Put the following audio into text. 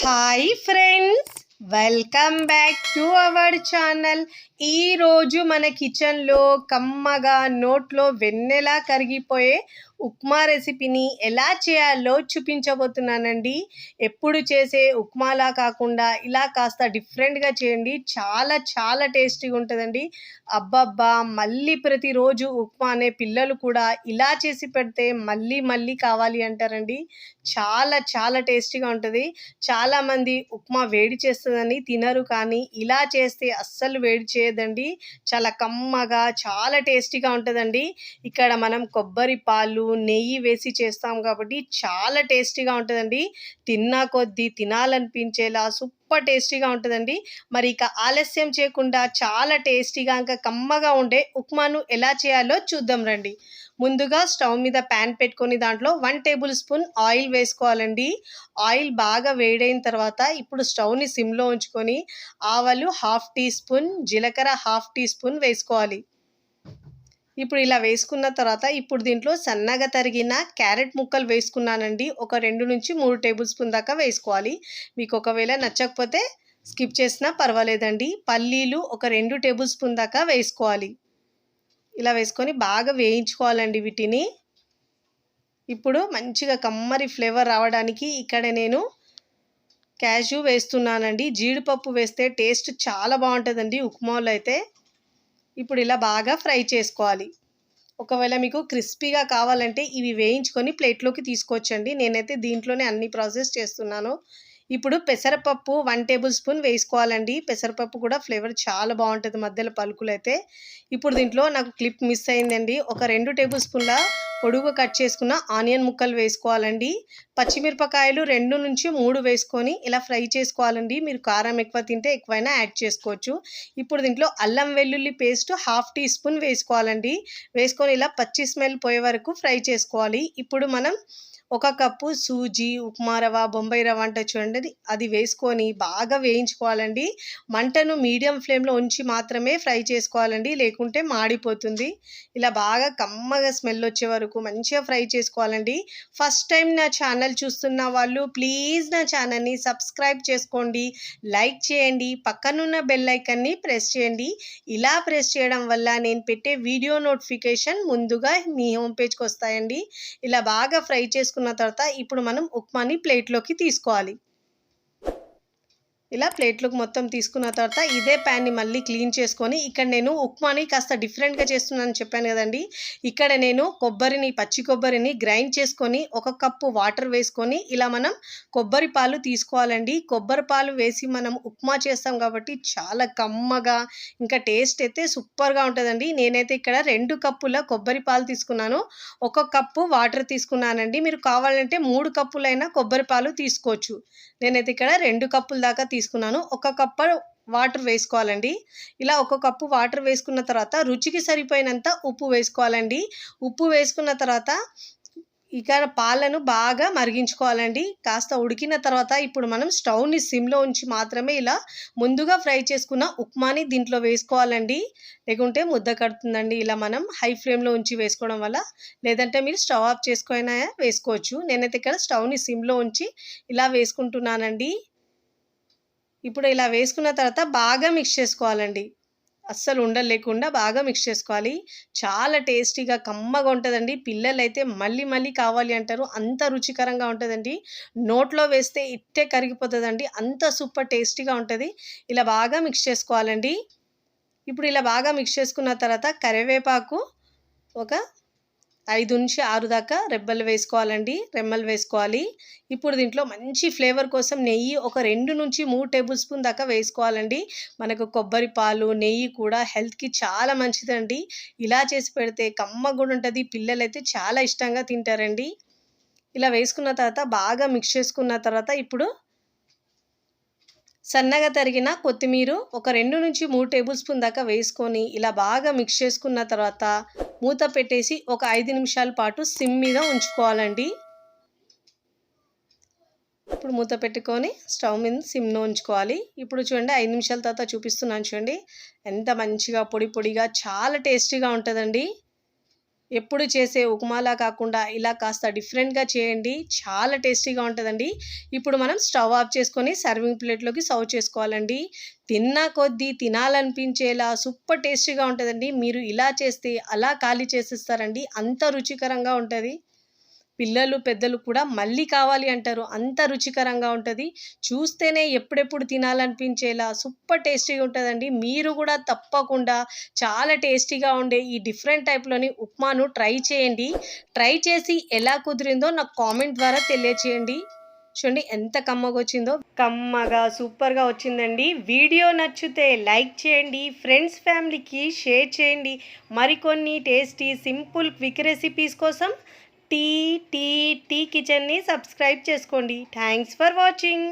Hi friends, welcome back to our channel. ఈరోజు మన కిచెన్లో కమ్మగా నోట్లో వెన్నెలా కరిగిపోయే ఉప్మా రెసిపీని ఎలా చేయాలో చూపించబోతున్నానండి. ఎప్పుడు చేసే ఉప్మాలా కాకుండా ఇలా కాస్త డిఫరెంట్గా చేయండి. చాలా చాలా టేస్టీగా ఉంటుందండి. అబ్బబ్బా, మళ్ళీ ప్రతిరోజు ఉప్మా అనే పిల్లలు కూడా ఇలా చేసి పెడితే మళ్ళీ మళ్ళీ కావాలి అంటారండి. చాలా చాలా టేస్టీగా ఉంటుంది. చాలామంది ఉప్మా వేడి చేస్తుందని తినరు, కానీ ఇలా చేస్తే అస్సలు వేడి చేయదండి. చాలా కమ్మగా చాలా టేస్టీగా ఉంటుందండి. ఇక్కడ మనం కొబ్బరి పాలు, నెయ్యి వేసి చేస్తాం కాబట్టి చాలా టేస్టీగా ఉంటుందండి. తిన్నా కొద్దీ తినాలనిపించేలా సూపర్ టేస్టీగా ఉంటుందండి. మరి ఇక ఆలస్యం చేయకుండా చాలా టేస్టీగా ఇంకా కమ్మగా ఉండే ఉప్మాను ఎలా చేయాలో చూద్దాం రండి. ముందుగా స్టవ్ మీద ప్యాన్ పెట్టుకొని దాంట్లో 1 టేబుల్ స్పూన్ ఆయిల్ వేసుకోవాలండి. ఆయిల్ బాగా వేడైన తర్వాత ఇప్పుడు స్టవ్ని సిమ్లో ఉంచుకొని ఆవాలు 1/2 టీ స్పూన్, జీలకర్ర 1/2 టీ స్పూన్ వేసుకోవాలి. ఇప్పుడు ఇలా వేసుకున్న తర్వాత ఇప్పుడు దీంట్లో సన్నగా తరిగిన క్యారెట్ ముక్కలు వేసుకున్నానండి. ఒక 2 నుంచి 3 టేబుల్ స్పూన్ దాకా వేసుకోవాలి. మీకు ఒకవేళ నచ్చకపోతే స్కిప్ చేసినా పర్వాలేదండి. పల్లీలు ఒక 2 టేబుల్ స్పూన్ దాకా వేసుకోవాలి. ఇలా వేసుకొని బాగా వేయించుకోవాలండి వీటిని. ఇప్పుడు మంచిగా కమ్మరి ఫ్లేవర్ రావడానికి ఇక్కడ నేను క్యాష్యూ వేస్తున్నానండి. జీడిపప్పు వేస్తే టేస్ట్ చాలా బాగుంటుందండి ఉప్మాలో అయితే. ఇప్పుడు ఇలా బాగా ఫ్రై చేసుకోవాలి. ఒకవేళ మీకు క్రిస్పీగా కావాలంటే ఇవి వేయించుకొని ప్లేట్లోకి తీసుకోవచ్చండి. నేనైతే దీంట్లోనే అన్ని ప్రాసెస్ చేస్తున్నాను. ఇప్పుడు పెసరపప్పు 1 టేబుల్ స్పూన్ వేసుకోవాలండి. పెసరపప్పు కూడా ఫ్లేవర్ చాలా బాగుంటుంది మధ్యలో పలుకులు అయితే. ఇప్పుడు దీంట్లో నాకు క్లిప్ మిస్ అయిందండి. ఒక 2 టేబుల్ స్పూన్ల పొడుగు కట్ చేసుకున్న ఆనియన్ ముక్కలు వేసుకోవాలండి. పచ్చిమిరపకాయలు 2 నుంచి 3 వేసుకొని ఇలా ఫ్రై చేసుకోవాలండి. మీరు కారం ఎక్కువ తింటే ఎక్కువైనా యాడ్ చేసుకోవచ్చు. ఇప్పుడు దీంట్లో అల్లం వెల్లుల్లి పేస్ట్ 1/2 టీ స్పూన్ వేసుకోవాలండి. వేసుకొని ఇలా పచ్చి స్మెల్ పోయే వరకు ఫ్రై చేసుకోవాలి. ఇప్పుడు మనం 1 కప్పు సూజీ, ఉప్మా రవ్వ, బొంబాయి రవ్వ అంటే చూడండి, అది వేసుకొని బాగా వేయించుకోవాలండి. మంటను మీడియం ఫ్లేమ్లో ఉంచి మాత్రమే ఫ్రై చేసుకోవాలండి, లేకుంటే మాడిపోతుంది. ఇలా బాగా కమ్మగా స్మెల్ వచ్చే వరకు మంచిగా ఫ్రై చేసుకోవాలండి. ఫస్ట్ టైం నా ఛానల్ చూస్తున్న వాళ్ళు ప్లీజ్ నా ఛానల్ని సబ్స్క్రైబ్ చేసుకోండి, లైక్ చేయండి, పక్కనున్న బెల్ ఐకాన్ని ప్రెస్ చేయండి. ఇలా ప్రెస్ చేయడం వల్ల నేను పెట్టే వీడియో నోటిఫికేషన్ ముందుగా మీ హోమ్ పేజ్కి వస్తాయండి. ఇలా బాగా ఫ్రై చేసుకున్న తర్వాత ఇప్పుడు మనం ఉప్మాని ప్లేట్లోకి తీసుకోవాలి. ఇలా ప్లేట్లోకి మొత్తం తీసుకున్న తర్వాత ఇదే ప్యాన్ని మళ్ళీ క్లీన్ చేసుకొని ఇక్కడ నేను ఉప్మాని కాస్త డిఫరెంట్గా చేస్తున్నానని చెప్పాను కదండి. ఇక్కడ నేను పచ్చి కొబ్బరిని గ్రైండ్ చేసుకొని 1 కప్పు వాటర్ వేసుకొని ఇలా మనం కొబ్బరి పాలు తీసుకోవాలండి. కొబ్బరి పాలు వేసి మనం ఉప్మా చేస్తాం కాబట్టి చాలా కమ్మగా ఇంకా టేస్ట్ అయితే సూపర్గా ఉంటుందండి. నేనైతే ఇక్కడ 2 కప్పుల కొబ్బరి పాలు తీసుకున్నాను. 1 కప్పు వాటర్ తీసుకున్నానండి. మీరు కావాలంటే 3 కప్పులైనా కొబ్బరి పాలు తీసుకోవచ్చు. నేనైతే ఇక్కడ 2 కప్పుల దాకా తీసుకున్నాను. 1 కప్పు వాటర్ వేసుకోవాలండి. ఇలా 1 కప్పు వాటర్ వేసుకున్న తర్వాత రుచికి సరిపోయినంత ఉప్పు వేసుకోవాలండి. ఉప్పు వేసుకున్న తర్వాత ఇక పాలను బాగా మరిగించుకోవాలండి. కాస్త ఉడికిన తర్వాత ఇప్పుడు మనం స్టవ్ని సిమ్లో ఉంచి మాత్రమే ఇలా ముందుగా ఫ్రై చేసుకున్న ఉప్మాని దీంట్లో వేసుకోవాలండి, లేకుంటే ముద్ద కడుతుందండి. ఇలా మనం హై ఫ్లేమ్లో ఉంచి వేసుకోవడం వల్ల, లేదంటే మీరు స్టవ్ ఆఫ్ చేసుకొని వేసుకోవచ్చు. నేనైతే ఇక్కడ స్టవ్ని సిమ్లో ఉంచి ఇలా వేసుకుంటున్నానండి. ఇప్పుడు ఇలా వేసుకున్న తర్వాత బాగా మిక్స్ చేసుకోవాలండి. అస్సలు ఉండలు లేకుండా బాగా మిక్స్ చేసుకోవాలి. చాలా టేస్టీగా కమ్మగా ఉంటుందండి. పిల్లలైతే మళ్ళీ మళ్ళీ కావాలి అంటారు, అంత రుచికరంగా ఉంటుందండి. నోట్లో వేస్తే ఇట్టే కరిగిపోతుందండి, అంత సూపర్ టేస్టీగా ఉంటుంది. ఇలా బాగా మిక్స్ చేసుకోవాలండి. ఇప్పుడు ఇలా బాగా మిక్స్ చేసుకున్న తర్వాత కరివేపాకు ఒక 5 నుంచి 6 దాకా రెమ్మలు వేసుకోవాలి. ఇప్పుడు దీంట్లో మంచి ఫ్లేవర్ కోసం నెయ్యి ఒక 2 నుంచి 3 టేబుల్ స్పూన్ దాకా వేసుకోవాలండి. మనకు కొబ్బరి పాలు, నెయ్యి కూడా హెల్త్కి చాలా మంచిదండి. ఇలా చేసి పెడితే కమ్మగా కూడా ఉంటుంది. పిల్లలైతే చాలా ఇష్టంగా తింటారండి. ఇలా వేసుకున్న తర్వాత బాగా మిక్స్ చేసుకున్న తర్వాత ఇప్పుడు సన్నగా తరిగిన కొత్తిమీర ఒక 2 నుంచి 3 టేబుల్ స్పూన్ దాకా వేసుకొని ఇలా బాగా మిక్స్ చేసుకున్న తర్వాత మూత పెట్టేసి ఒక 5 నిమిషాల పాటు సిమ్ మీద ఉంచుకోవాలండి. ఇప్పుడు మూత పెట్టుకొని స్టవ్ మీద సిమ్లో ఉంచుకోవాలి. ఇప్పుడు చూడండి 5 నిమిషాల తర్వాత చూపిస్తున్నాను చూడండి, ఎంత మంచిగా పొడి పొడిగా చాలా టేస్టీగా ఉంటుందండి. ఎప్పుడు చేసే ఉప్మాలా కాకుండా ఇలా కాస్త డిఫరెంట్గా చేయండి, చాలా టేస్టీగా ఉంటుందండి. ఇప్పుడు మనం స్టవ్ ఆఫ్ చేసుకొని సర్వింగ్ ప్లేట్లోకి సర్వ్ చేసుకోవాలండి. తిన్న కొద్దీ తినాలనిపించేలా సూపర్ టేస్టీగా ఉంటుందండి. మీరు ఇలా చేస్తే అలా ఖాళీ చేసేస్తారండి, అంత రుచికరంగా ఉంటుంది. పిల్లలు పెద్దలు కూడా మళ్ళీ కావాలి అంటారు, అంత రుచికరంగా ఉంటుంది. చూస్తేనే ఎప్పుడెప్పుడు తినాలనిపించేలా సూపర్ టేస్టీగా ఉంటుందండి. మీరు కూడా తప్పకుండా చాలా టేస్టీగా ఉండే ఈ డిఫరెంట్ టైప్లోని ఉప్మాను ట్రై చేయండి. ట్రై చేసి ఎలా కుదిరిందో నాకు కామెంట్ ద్వారా తెలియచేయండి. చూడండి ఎంత కమ్మగా వచ్చిందో, కమ్మగా సూపర్గా వచ్చిందండి. వీడియో నచ్చితే లైక్ చేయండి, ఫ్రెండ్స్ ఫ్యామిలీకి షేర్ చేయండి. మరికొన్ని టేస్టీ సింపుల్ క్విక్ రెసిపీస్ కోసం టీ కిచెన్ని సబ్స్క్రైబ్ చేసుకోండి. Thanks for watching.